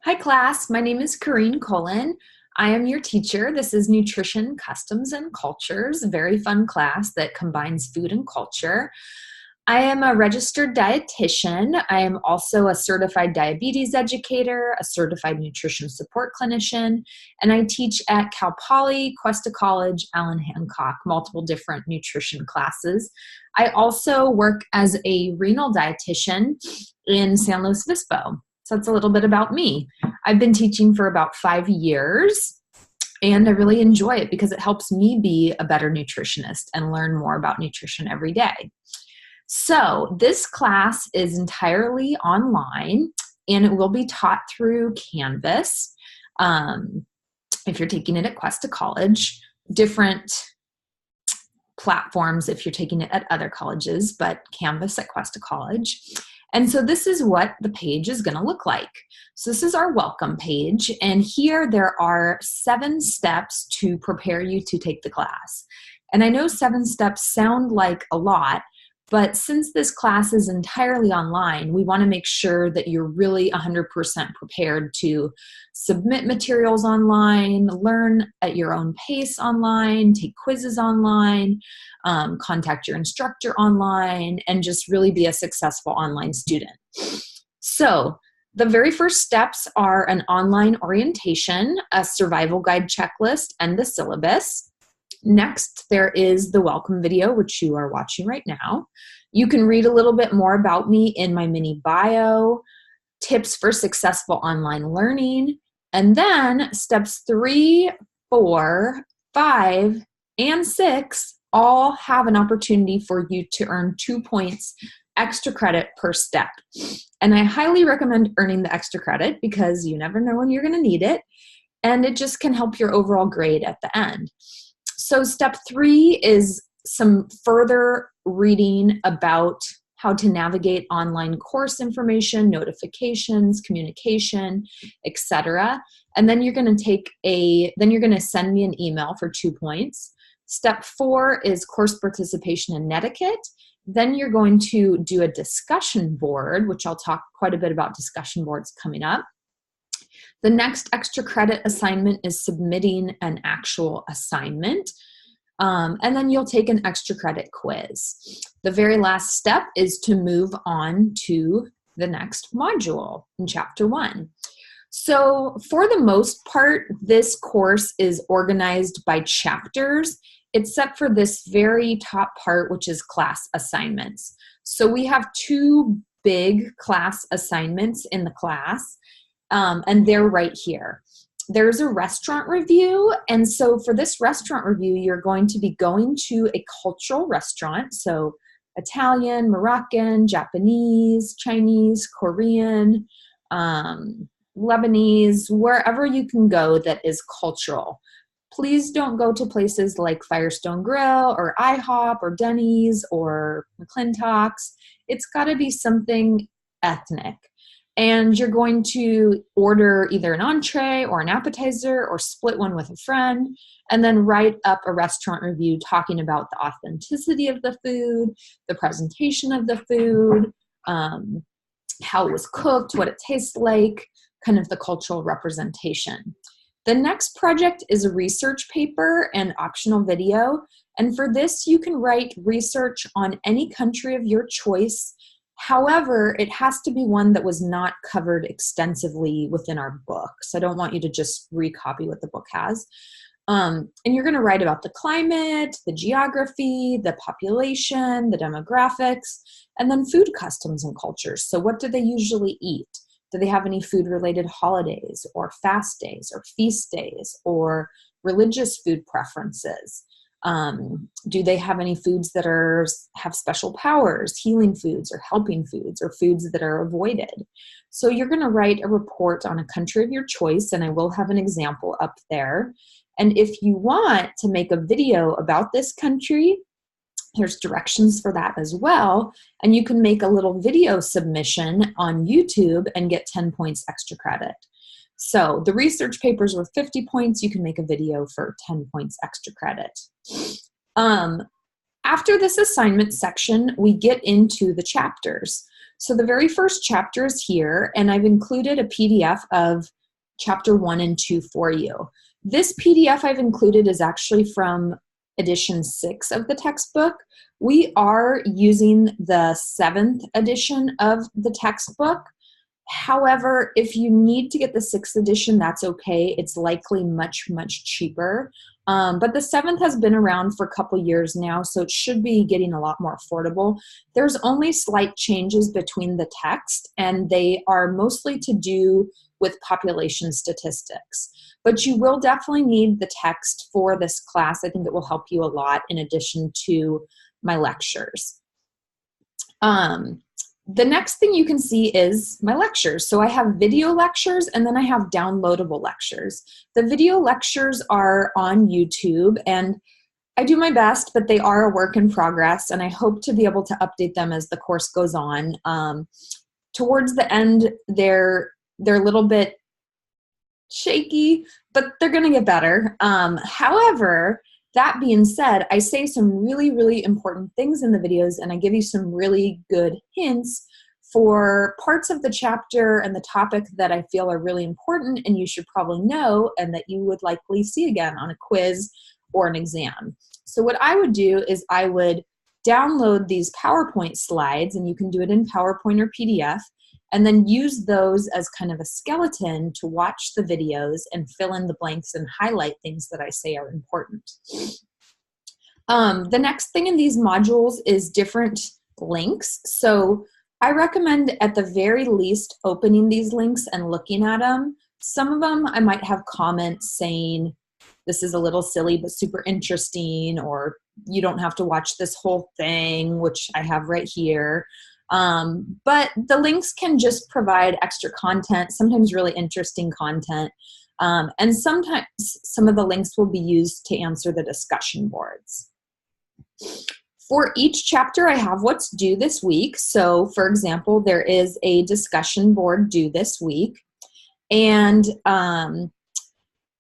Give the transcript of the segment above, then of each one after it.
Hi class, my name is Corrine Cullen. I am your teacher. This is Nutrition, Customs, and Cultures, a very fun class that combines food and culture. I am a registered dietitian. I am also a certified diabetes educator, a certified nutrition support clinician, and I teach at Cal Poly, Cuesta College, Allen Hancock, multiple different nutrition classes. I also work as a renal dietitian in San Luis Obispo. So that's a little bit about me. I've been teaching for about 5 years, and I really enjoy it because it helps me be a better nutritionist and learn more about nutrition every day. So this class is entirely online, and it will be taught through Canvas. If you're taking it at Cuesta College, different platforms if you're taking it at other colleges, but Canvas at Cuesta College. And so this is what the page is going to look like. So this is our welcome page, and here there are 7 steps to prepare you to take the class. And I know 7 steps sound like a lot, but since this class is entirely online, we want to make sure that you're really 100% prepared to submit materials online, learn at your own pace online, take quizzes online, contact your instructor online, and just really be a successful online student. So the very first steps are an online orientation, a survival guide checklist, and the syllabus. Next, there is the welcome video, which you are watching right now. You can read a little bit more about me in my mini bio, tips for successful online learning, and then steps 3, 4, 5, and 6 all have an opportunity for you to earn 2 points extra credit per step. And I highly recommend earning the extra credit because you never know when you're going to need it, and it just can help your overall grade at the end. So step 3 is some further reading about how to navigate online course information, notifications, communication, etc. And then you're going to send me an email for 2 points. Step 4 is course participation and etiquette. Then you're going to do a discussion board, which I'll talk quite a bit about discussion boards coming up. The next extra credit assignment is submitting an actual assignment. And then you'll take an extra credit quiz. The very last step is to move on to the next module in chapter 1. So for the most part, this course is organized by chapters, except for this very top part, which is class assignments. So we have 2 big class assignments in the class, and they're right here. There's a restaurant review, and so for this restaurant review, you're going to be going to a cultural restaurant, so Italian, Moroccan, Japanese, Chinese, Korean, Lebanese, wherever you can go that is cultural. Please don't go to places like Firestone Grill or IHOP or Denny's or McClintock's. It's got to be something ethnic. And you're going to order either an entree or an appetizer or split one with a friend, and then write up a restaurant review talking about the authenticity of the food, the presentation of the food, how it was cooked, what it tastes like, kind of the cultural representation. The next project is a research paper and optional video. And for this, you can write research on any country of your choice. However, it has to be one that was not covered extensively within our book. So I don't want you to just recopy what the book has. And you're going to write about the climate, the geography, the population, the demographics, and then food customs and cultures. So what do they usually eat? Do they have any food-related holidays or fast days or feast days or religious food preferences? Do they have any foods that have special powers, healing foods or helping foods, or foods that are avoided? So you're going to write a report on a country of your choice, and I will have an example up there. And if you want to make a video about this country, there's directions for that as well. And you can make a little video submission on YouTube and get 10 points extra credit. So the research papers were 50 points. You can make a video for 10 points extra credit. After this assignment section, we get into the chapters. So the very first chapter is here, and I've included a PDF of chapter 1 and 2 for you. This PDF I've included is actually from edition 6 of the textbook. We are using the 7th edition of the textbook. However, if you need to get the 6th edition, that's okay. It's likely much, much cheaper. But the 7th has been around for a couple years now, so it should be getting a lot more affordable. There's only slight changes between the text, and they are mostly to do with population statistics. But you will definitely need the text for this class. I think it will help you a lot in addition to my lectures. The next thing you can see is my lectures. So I have video lectures and then I have downloadable lectures. The video lectures are on YouTube and I do my best, but they are a work in progress and I hope to be able to update them as the course goes on. Towards the end, they're a little bit shaky, but they're gonna get better. However, that being said, I say some really, really important things in the videos and I give you some really good hints for parts of the chapter and the topic that I feel are really important and you should probably know and that you would likely see again on a quiz or an exam. So what I would do is I would download these PowerPoint slides, and you can do it in PowerPoint or PDF, and then use those as kind of a skeleton to watch the videos and fill in the blanks and highlight things that I say are important. The next thing in these modules is different links. So I recommend at the very least opening these links and looking at them. Some of them I might have comments saying, this is a little silly but super interesting, or you don't have to watch this whole thing, which I have right here. But the links can just provide extra content, sometimes really interesting content. And sometimes some of the links will be used to answer the discussion boards. For each chapter, I have what's due this week. So for example, there is a discussion board due this week. And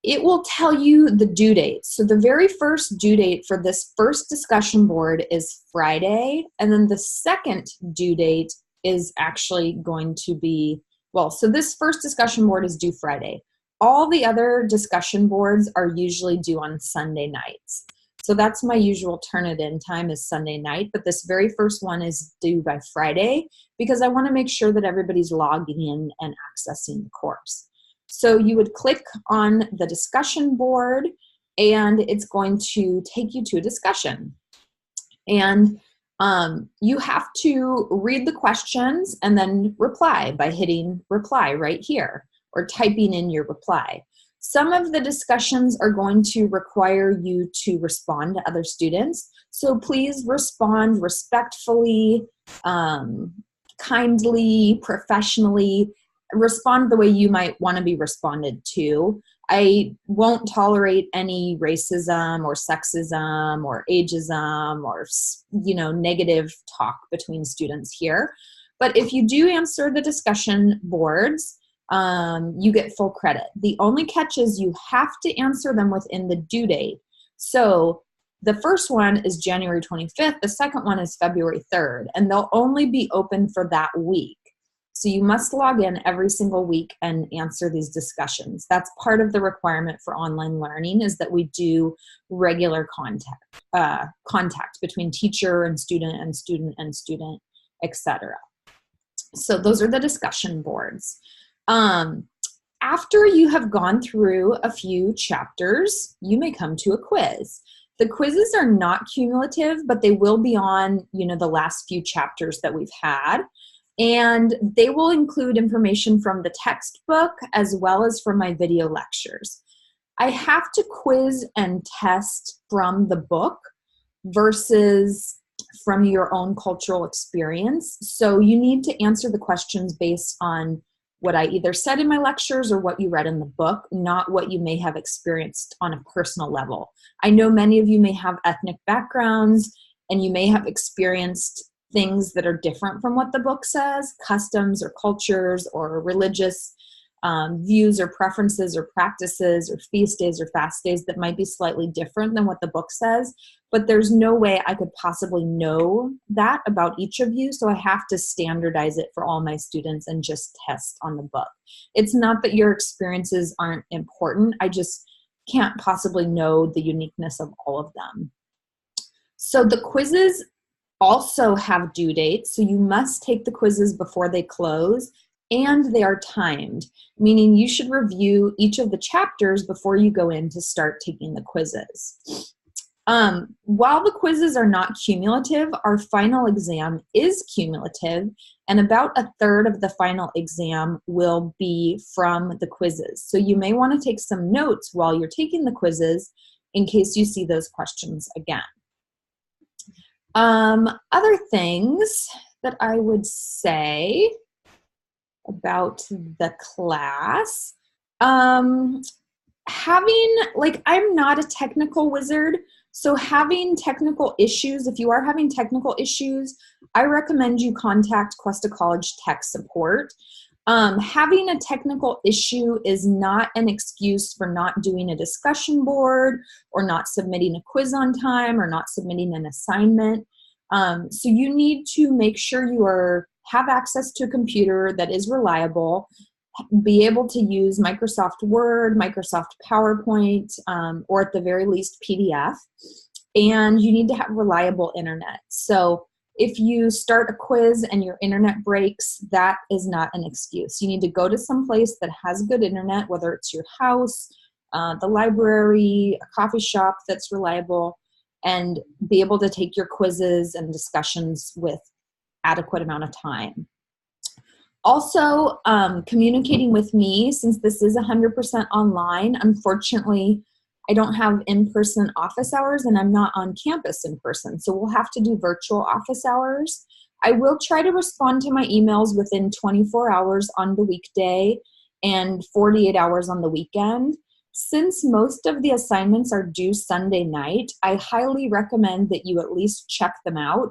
it will tell you the due date. So the very first due date for this first discussion board is Friday, and then the second due date is actually going to be, well, so this first discussion board is due Friday. All the other discussion boards are usually due on Sunday nights. So that's my usual turn it in time is Sunday night, but this very first one is due by Friday because I want to make sure that everybody's logging in and accessing the course. So you would click on the discussion board and it's going to take you to a discussion. And you have to read the questions and then reply by hitting reply right here or typing in your reply. Some of the discussions are going to require you to respond to other students. So please respond respectfully, kindly, professionally. Respond the way you might want to be responded to. I won't tolerate any racism or sexism or ageism or, negative talk between students here. But if you do answer the discussion boards, you get full credit. The only catch is you have to answer them within the due date. So the first one is January 25th. The second one is February 3rd, and they'll only be open for that week. So you must log in every single week and answer these discussions. That's part of the requirement for online learning is that we do regular contact between teacher and student and student and student, etc. So those are the discussion boards. After you have gone through a few chapters, you may come to a quiz. The quizzes are not cumulative, but they will be on, the last few chapters that we've had. And they will include information from the textbook as well as from my video lectures. I have to quiz and test from the book versus from your own cultural experience. So you need to answer the questions based on what I either said in my lectures or what you read in the book, not what you may have experienced on a personal level. I know many of you may have ethnic backgrounds and you may have experienced things that are different from what the book says, customs or cultures or religious views or preferences or practices or feast days or fast days that might be slightly different than what the book says, but there's no way I could possibly know that about each of you, so I have to standardize it for all my students and just test on the book. It's not that your experiences aren't important, I just can't possibly know the uniqueness of all of them. So the quizzes also have due dates, so you must take the quizzes before they close, and they are timed, meaning you should review each of the chapters before you go in to start taking the quizzes. While the quizzes are not cumulative, our final exam is cumulative, and about a third of the final exam will be from the quizzes. So you may want to take some notes while you're taking the quizzes in case you see those questions again. Other things that I would say about the class, I'm not a technical wizard, so having technical issues, if you are having technical issues, I recommend you contact Cuesta College Tech Support. Having a technical issue is not an excuse for not doing a discussion board or not submitting a quiz on time or not submitting an assignment. So you need to make sure you have access to a computer that is reliable, be able to use Microsoft Word, Microsoft PowerPoint, or at the very least PDF, and you need to have reliable internet. So if you start a quiz and your internet breaks, that is not an excuse. You need to go to some place that has good internet, whether it's your house, the library, a coffee shop that's reliable, and be able to take your quizzes and discussions with adequate amount of time. Also, communicating with me, since this is 100% online, unfortunately, I don't have in-person office hours and I'm not on campus in person, so we'll have to do virtual office hours. I will try to respond to my emails within 24 hours on the weekday and 48 hours on the weekend. Since most of the assignments are due Sunday night, I highly recommend that you at least check them out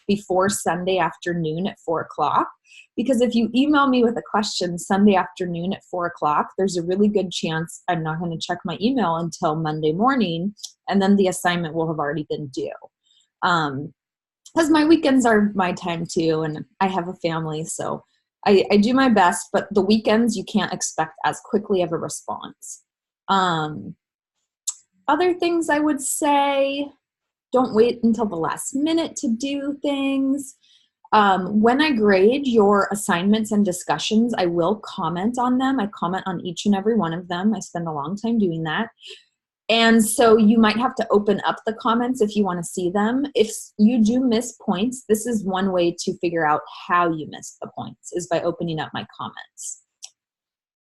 before Sunday afternoon at 4 o'clock. Because if you email me with a question Sunday afternoon at 4 o'clock, there's a really good chance I'm not going to check my email until Monday morning, and then the assignment will have already been due. Because my weekends are my time too, and I have a family, so I do my best, but the weekends you can't expect as quickly of a response. Other things I would say, don't wait until the last minute to do things. When I grade your assignments and discussions, I will comment on them. I comment on each and every one of them. I spend a long time doing that. And so you might have to open up the comments if you want to see them. If you do miss points, this is one way to figure out how you missed the points, is by opening up my comments.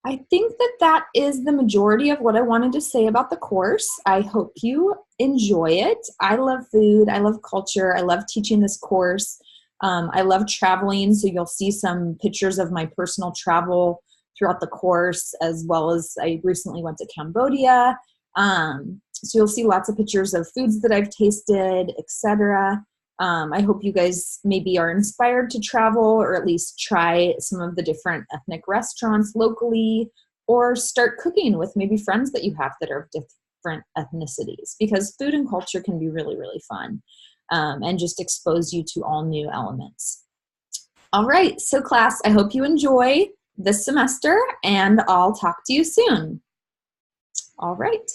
I think that is the majority of what I wanted to say about the course. I hope you enjoy it. I love food. I love culture. I love teaching this course. I love traveling, so you'll see some pictures of my personal travel throughout the course, as well as I recently went to Cambodia. So you'll see lots of pictures of foods that I've tasted, etc. I hope you guys maybe are inspired to travel, or at least try some of the different ethnic restaurants locally, or start cooking with maybe friends that you have that are of different ethnicities, because food and culture can be really, really fun. And just expose you to all new elements. All right, so class, I hope you enjoy this semester, and I'll talk to you soon. All right.